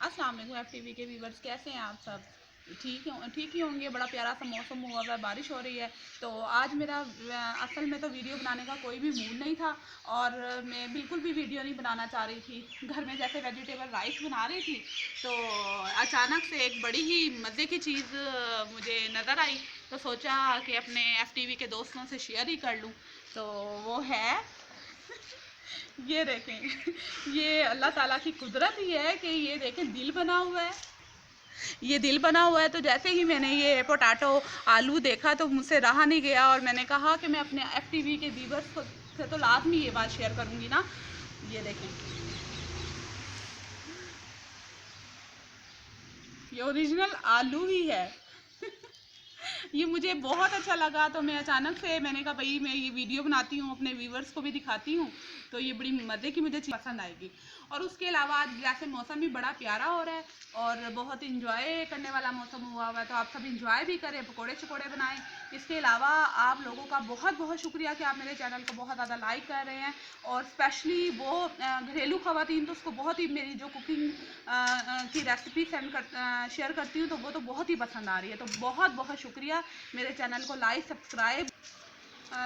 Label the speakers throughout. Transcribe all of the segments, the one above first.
Speaker 1: अस्सलाम वालेकुम एफटीवी के व्यूवर्स, कैसे हैं आप सब? ठीक ही होंगे। बड़ा प्यारा सा मौसम हुआ हुआ है, बारिश हो रही है। तो आज मेरा असल में तो वीडियो बनाने का कोई भी मूड नहीं था और मैं बिल्कुल भी वीडियो नहीं बनाना चाह रही थी। घर में जैसे वेजिटेबल राइस बना रही थी तो अचानक से एक बड़ी ही मज़े की चीज़ मुझे नज़र आई। तो सोचा कि अपने एफटीवी के दोस्तों से शेयर ही कर लूँ। तो वो है ये देखें, ये अल्लाह ताला की कुदरत ही है कि ये देखें दिल बना हुआ है। ये दिल बना हुआ है। तो जैसे ही मैंने ये पोटैटो आलू देखा तो मुझसे रहा नहीं गया और मैंने कहा कि मैं अपने एफटीवी के व्यूवर्स को से तो लाजमी ये बात शेयर करूँगी ना। ये देखें, ये ओरिजिनल आलू ही है। ये मुझे बहुत अच्छा लगा तो मैं अचानक से मैंने कहा भाई मैं ये वीडियो बनाती हूँ, अपने व्यूवर्स को भी दिखाती हूँ, तो ये बड़ी मज़े की मुझे चीज़ पसंद आएगी। और उसके अलावा आज जैसे मौसम भी बड़ा प्यारा हो रहा है और बहुत इंजॉय करने वाला मौसम हुआ हुआ है, तो आप सब इंजॉय भी करें, पकौड़े शकोड़े बनाएं। इसके अलावा आप लोगों का बहुत बहुत शुक्रिया कि आप मेरे चैनल को बहुत ज़्यादा लाइक कर रहे हैं और स्पेशली वो घरेलू ख़वातीन तो उसको बहुत ही मेरी जो कुकिंग की रेसिपी शेयर करती हूँ तो वो तो बहुत ही पसंद आ रही है। तो बहुत बहुत शुक्रिया। मेरे चैनल को लाइक सब्सक्राइब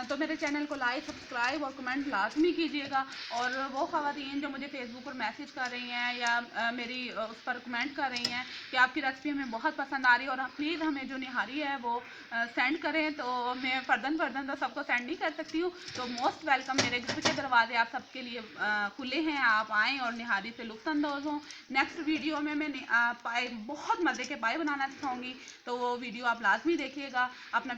Speaker 1: तो मेरे चैनल को लाइक सब्सक्राइब और कमेंट लाजमी कीजिएगा। और वो ख़वातीन जो मुझे फेसबुक पर मैसेज कर रही हैं या मेरी उस पर कमेंट कर रही हैं कि आपकी रेसिपी हमें बहुत पसंद आ रही है और प्लीज़ हमें जो निहारी है वो सेंड करें, तो मैं फ़र्दन तो सबको सेंड नहीं कर सकती हूँ। तो मोस्ट वेलकम, मेरे घर के दरवाजे आप सबके लिए खुले हैं, आप आएँ और निहारी से लुत्फ़अंदोज़ हों। नेक्स्ट वीडियो में मैं पाए बहुत मज़े के पाए बनाना सिखाऊँगी, तो वो वीडियो आप लाजमी देखिएगा। अपना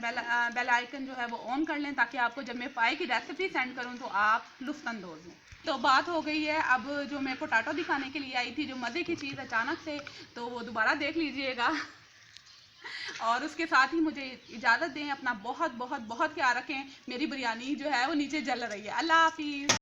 Speaker 1: बेल आइकन जो है वो ऑन कर लें ताकि आपको जब मैं पाए की रेसिपी सेंड करूं तो आप लुत्फ़अंदोज़ हों। तो बात हो गई है, अब जो मैं पोटैटो दिखाने के लिए आई थी, जो मज़े की चीज़ अचानक से, तो वो दोबारा देख लीजिएगा। और उसके साथ ही मुझे इजाज़त दें, अपना बहुत बहुत बहुत ख्याल रखें। मेरी बिरयानी जो है वो नीचे जल रही है। अल्लाह हाफिज़।